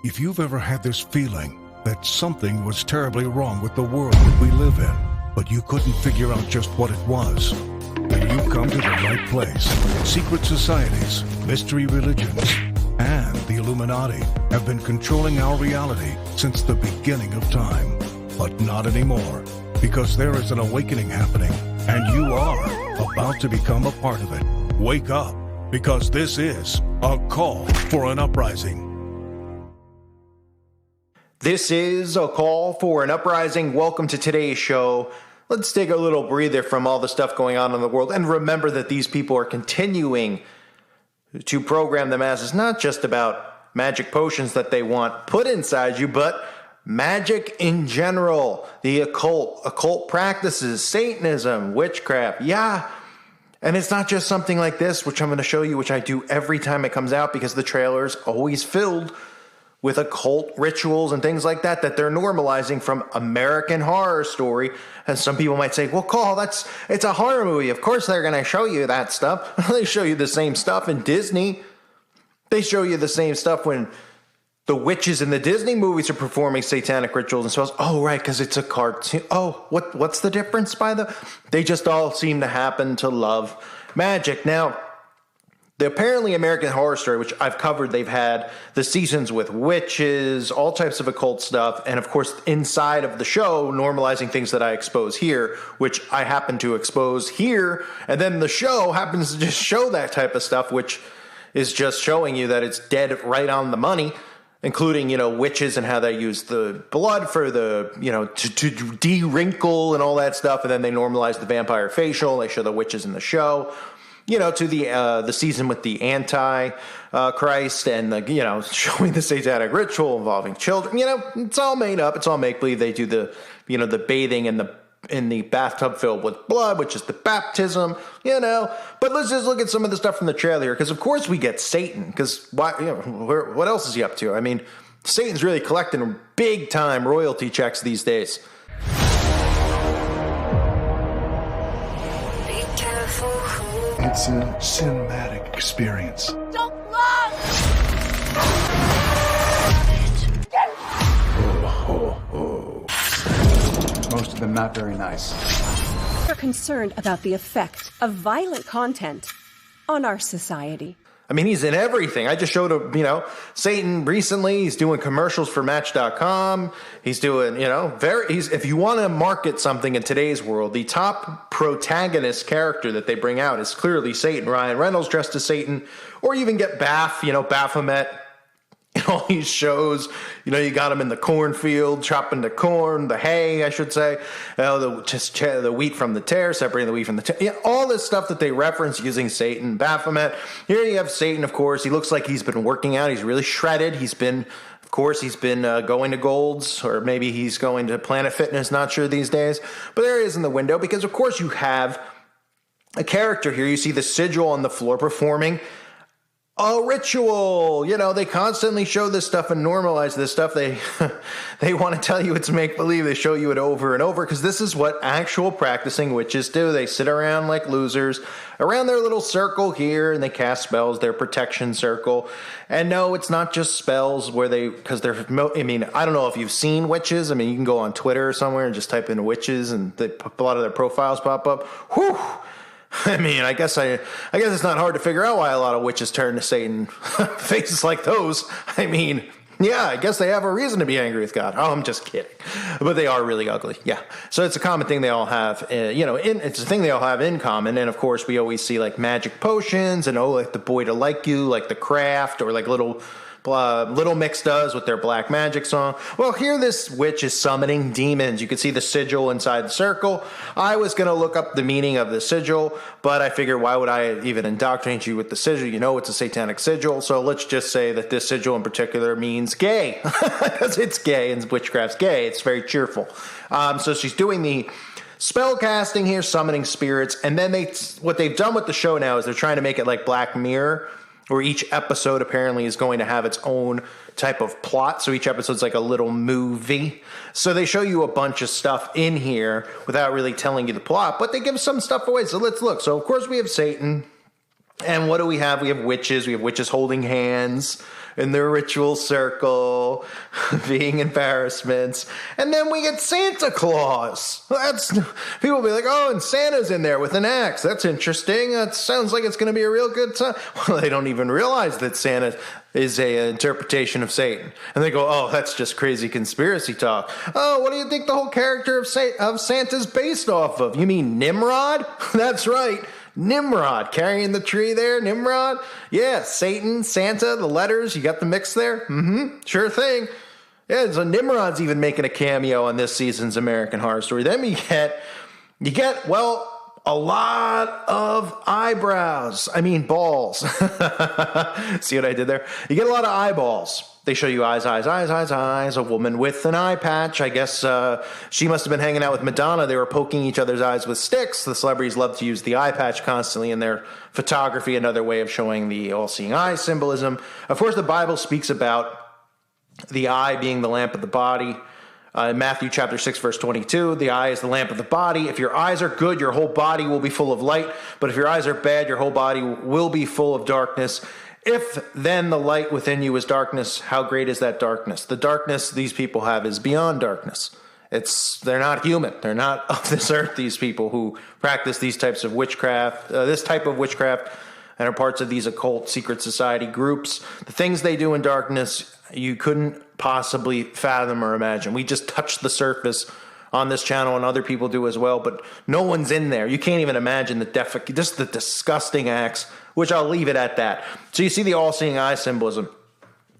If you've ever had this feeling that something was terribly wrong with the world that we live in, but you couldn't figure out just what it was, then you've come to the right place. Secret societies, mystery religions, and the Illuminati have been controlling our reality since the beginning of time. But not anymore, because there is an awakening happening, and you are about to become a part of it. Wake up, because this is a call for an uprising. This is a call for an uprising. Welcome to today's show. Let's take a little breather from all the stuff going on in the world and remember that these people are continuing to program the masses, not just about magic potions that they want put inside you, but magic in general, the occult practices, Satanism, witchcraft. Yeah. And it's not just something like this, which I'm going to show you, which I do every time it comes out because the trailer's always filled with occult rituals and things like that they're normalizing from American Horror Story. And some people might say, well, Cole, it's a horror movie. Of course they're going to show you that stuff. They show you the same stuff in Disney. They show you the same stuff when the witches in the Disney movies are performing satanic rituals and spells. Oh, right, because it's a cartoon. Oh, what's the difference They just all seem to happen to love magic. Now, the apparently American Horror Story, which I've covered, they've had the seasons with witches, all types of occult stuff, and of course inside of the show, normalizing things that I expose here, which I happen to expose here, and then the show happens to just show that type of stuff, which is just showing you that it's dead right on the money, including, witches and how they use the blood for the, to de-wrinkle and all that stuff, and then they normalize the vampire facial, they show the witches in the show. To the season with the Antichrist and showing the satanic ritual involving children. It's all made up. It's all make believe. They do the the bathing in the bathtub filled with blood, which is the baptism. But let's just look at some of the stuff from the trailer here, because of course we get Satan. Because what else is he up to? I mean, Satan's really collecting big time royalty checks these days. It's a cinematic experience. Don't look! Most of them not very nice. We're concerned about the effect of violent content on our society. I mean, he's in everything. I just showed him, Satan recently. He's doing commercials for Match.com. He's doing, if you want to market something in today's world, the top protagonist character that they bring out is clearly Satan. Ryan Reynolds dressed as Satan, or even get Baphomet. In all these shows, you got him in the cornfield, chopping the corn, the hay, I should say, the wheat from the tare, separating the wheat from the tare. Yeah, all this stuff that they reference using Satan, Baphomet. Here you have Satan, of course. He looks like he's been working out. He's really shredded. He's been going to Gold's, or maybe he's going to Planet Fitness. Not sure these days. But there he is in the window, because, of course, you have a character here. You see the sigil on the floor performing a ritual. They constantly show this stuff and normalize this stuff. They want to tell you it's make-believe. They show you it over and over, because this is what actual practicing witches do. They sit around like losers around their little circle here, and they cast spells, their protection circle. And no, it's not just spells I don't know if you've seen witches. I mean, you can go on Twitter or somewhere and just type in witches, and a lot of their profiles pop up. Whew! I mean, I guess it's not hard to figure out why a lot of witches turn to Satan. Faces like those. I mean, yeah, I guess they have a reason to be angry with God. Oh, I'm just kidding. But they are really ugly. Yeah. So it's a common thing they all have, it's a thing they all have in common. And of course, we always see like magic potions and, like the Boy to Like You, like the Craft, or like Little Mix does with their black magic song. Well, here this witch is summoning demons. You can see the sigil inside the circle. I was going to look up the meaning of the sigil, but I figured, why would I even indoctrinate you with the sigil? It's a satanic sigil. So let's just say that this sigil in particular means gay, because it's gay and witchcraft's gay. It's very cheerful. So she's doing the spell casting here, summoning spirits. And then what they've done with the show now is they're trying to make it like Black Mirror, where each episode apparently is going to have its own type of plot. So each episode's like a little movie. So they show you a bunch of stuff in here without really telling you the plot, but they give some stuff away. So let's look. So of course we have Satan. And what do we have? We have witches. We have witches holding hands in their ritual circle, being embarrassments. And then we get Santa Claus. People will be like, oh, and Santa's in there with an axe. That's interesting. That sounds like it's going to be a real good time. Well, they don't even realize that Santa is an interpretation of Satan. And they go, oh, that's just crazy conspiracy talk. Oh, what do you think the whole character of Santa's based off of? You mean Nimrod? That's right. Nimrod, carrying the tree there, Nimrod. Yeah, Satan, Santa, the letters, you got the mix there? Mm-hmm, sure thing. Yeah, so Nimrod's even making a cameo on this season's American Horror Story. Then you get, well, a lot of eyebrows. I mean, balls. See what I did there? You get a lot of eyeballs. They show you eyes, a woman with an eye patch. I guess she must have been hanging out with Madonna. They were poking each other's eyes with sticks. The celebrities love to use the eye patch constantly in their photography, another way of showing the all-seeing eye symbolism. Of course, the Bible speaks about the eye being the lamp of the body. In Matthew chapter 6, verse 22, the eye is the lamp of the body. If your eyes are good, your whole body will be full of light. But if your eyes are bad, your whole body will be full of darkness. If then the light within you is darkness, how great is that darkness? The darkness these people have is beyond darkness. They're not human. They're not of this earth, these people who practice these types of witchcraft, this type of witchcraft, and are parts of these occult secret society groups. The things they do in darkness, you couldn't possibly fathom or imagine. We just touched the surface on this channel, and other people do as well, but no one's in there. You can't even imagine just the disgusting acts, which I'll leave it at that. So you see the all-seeing eye symbolism.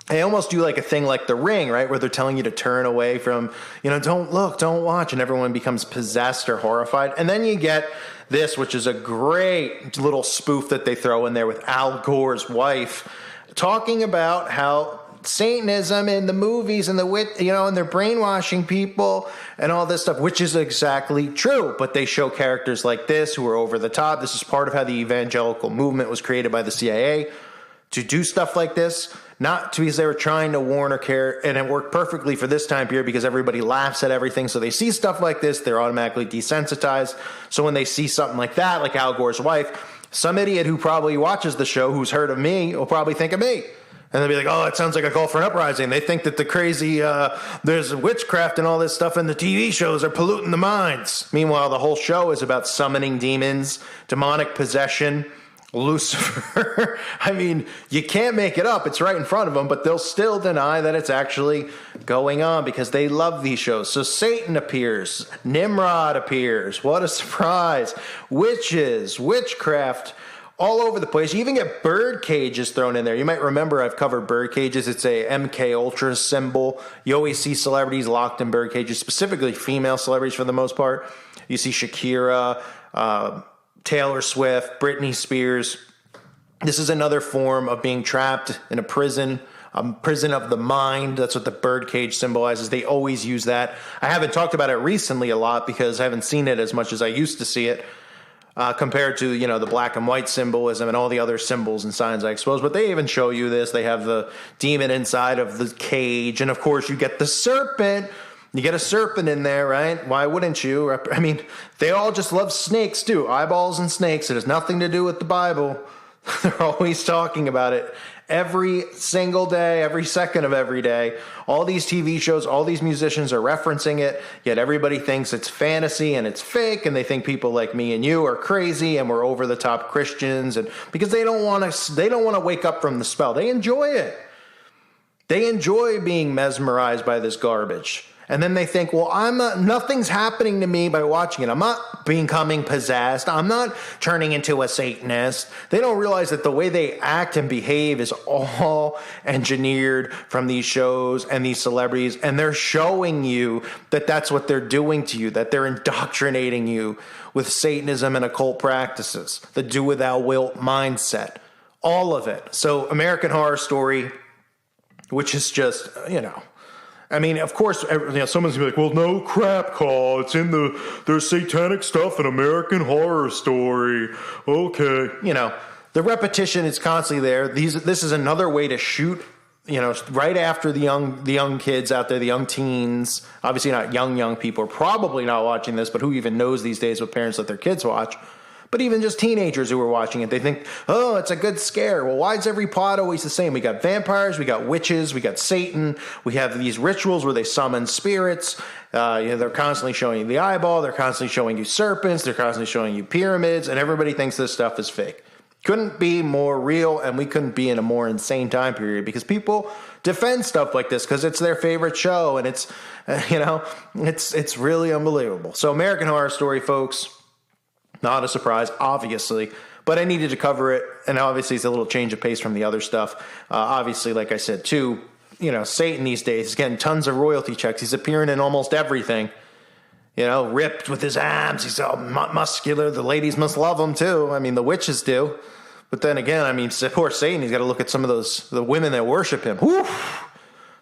They almost do like a thing like The Ring, right, where they're telling you to turn away from, don't look, don't watch, and everyone becomes possessed or horrified. And then you get this, which is a great little spoof that they throw in there with Al Gore's wife, talking about how Satanism in the movies and and they're brainwashing people and all this stuff, which is exactly true. But they show characters like this who are over the top. This is part of how the evangelical movement was created by the CIA, to do stuff like this, not because they were trying to warn or care, and it worked perfectly for this time period because everybody laughs at everything. So they see stuff like this, they're automatically desensitized. So when they see something like that, like Al Gore's wife, some idiot who probably watches the show who's heard of me will probably think of me. And they'll be like, oh, it sounds like a call for an uprising. They think that the crazy, there's witchcraft and all this stuff, and the TV shows are polluting the minds. Meanwhile, the whole show is about summoning demons, demonic possession, Lucifer. I mean, you can't make it up. It's right in front of them, but they'll still deny that it's actually going on because they love these shows. So Satan appears. Nimrod appears. What a surprise. Witches, witchcraft, all over the place. You even get bird cages thrown in there. You might remember I've covered bird cages. It's a MK Ultra symbol. You always see celebrities locked in bird cages, specifically female celebrities for the most part. You see Shakira, Taylor Swift, Britney Spears. This is another form of being trapped in a prison of the mind. That's what the bird cage symbolizes. They always use that. I haven't talked about it recently a lot because I haven't seen it as much as I used to see it. Compared to, the black and white symbolism and all the other symbols and signs I expose. But they even show you this. They have the demon inside of the cage. And, of course, you get the serpent. You get a serpent in there, right? Why wouldn't you? I mean, they all just love snakes, too. Eyeballs and snakes. It has nothing to do with the Bible. They're always talking about it. Every single day, every second of every day. All these TV shows, all these musicians are referencing it, yet everybody thinks it's fantasy and it's fake, and they think people like me and you are crazy and we're over-the-top Christians, and because they don't want to wake up from the spell. They enjoy it. They enjoy being mesmerized by this garbage. And then they think, well, nothing's happening to me by watching it. I'm not becoming possessed. I'm not turning into a Satanist. They don't realize that the way they act and behave is all engineered from these shows and these celebrities. And they're showing you that that's what they're doing to you, that they're indoctrinating you with Satanism and occult practices, the do without will mindset, all of it. So American Horror Story, which is just, I mean, of course, someone's going to be like, well, no crap, call. It's in there's satanic stuff in American Horror Story. Okay. The repetition is constantly there. This is another way to shoot, right after the young kids out there, the young teens. Obviously not young people are probably not watching this, but who even knows these days what parents let their kids watch. but even just teenagers who were watching it, they think, oh, it's a good scare. Well, why is every plot always the same? We got vampires, we got witches, we got Satan, we have these rituals where they summon spirits. They're constantly showing you the eyeball, they're constantly showing you serpents, they're constantly showing you pyramids, and everybody thinks this stuff is fake. Couldn't be more real, and we couldn't be in a more insane time period because people defend stuff like this because it's their favorite show, and it's, it's really unbelievable. So American Horror Story, folks, not a surprise, obviously, but I needed to cover it, and obviously it's a little change of pace from the other stuff. Obviously, like I said, too, Satan these days is getting tons of royalty checks. He's appearing in almost everything. Ripped with his abs. He's all muscular. The ladies must love him, too. I mean, the witches do. But then again, poor Satan, he's got to look at some of the women that worship him. Whew.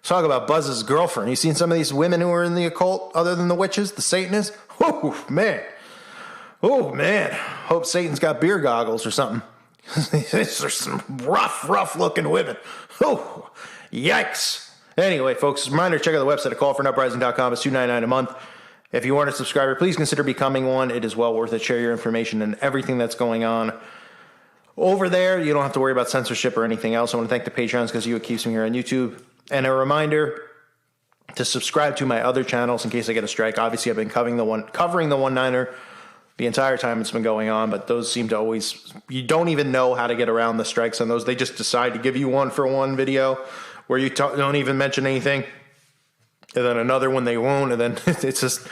Talk about Buzz's girlfriend. You seen some of these women who are in the occult other than the witches, the Satanists? Whew, man. Oh, man. Hope Satan's got beer goggles or something. There's some rough looking women. Oh, yikes. Anyway, folks, reminder, check out the website at callforuprising.com. It's $2.99 a month. If you aren't a subscriber, please consider becoming one. It is well worth it. Share your information and everything that's going on over there. You don't have to worry about censorship or anything else. I want to thank the Patreons because it keeps me here on YouTube. And a reminder to subscribe to my other channels in case I get a strike. Obviously, I've been covering the one-niner the entire time it's been going on, but those seem to always, you don't even know how to get around the strikes on those. They just decide to give you one for one video where you don't even mention anything, and then another one they won't, and then it's just,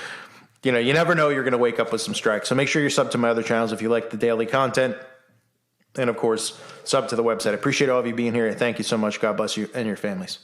you never know you're going to wake up with some strikes. So make sure you're sub to my other channels if you like the daily content. And, of course, sub to the website. I appreciate all of you being here. Thank you so much. God bless you and your families.